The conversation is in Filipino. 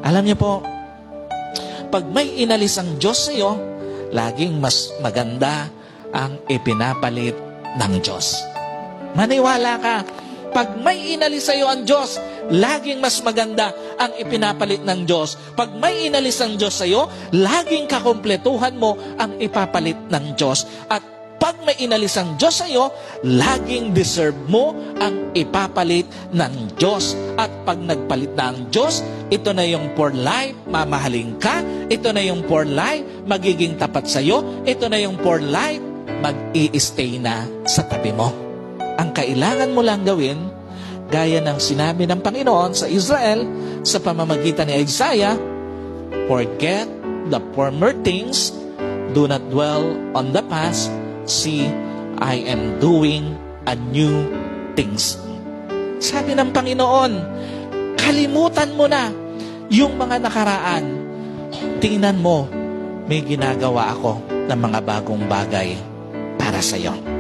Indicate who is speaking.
Speaker 1: Alam niyo po, pag may inalis ang Diyos sa iyo, laging mas maganda ang ipinapalit ng Diyos. Maniwala ka, pag may inalis sa iyo ang Diyos, laging mas maganda ang ipinapalit ng Diyos. Pag may inalis ang Diyos sa iyo, laging kakumpletuhan mo ang ipapalit ng Diyos. At pag may inalis ang Diyos sa iyo, laging deserve mo ang ipapalit ng Diyos. At pag nagpalit na ang Diyos, ito na yung for life, mamahalin ka. Ito na yung for life, magiging tapat sa iyo. Ito na yung for life, mag-i-stay na sa tabi mo. Ang kailangan mo lang gawin, gaya ng sinabi ng Panginoon sa Israel sa pamamagitan ni Isaiah, forget the former things, do not dwell on the past, see, I am doing a new things. Sabi ng Panginoon, kalimutan mo na yung mga nakaraan. Tingnan mo, may ginagawa ako ng mga bagong bagay para sa iyo.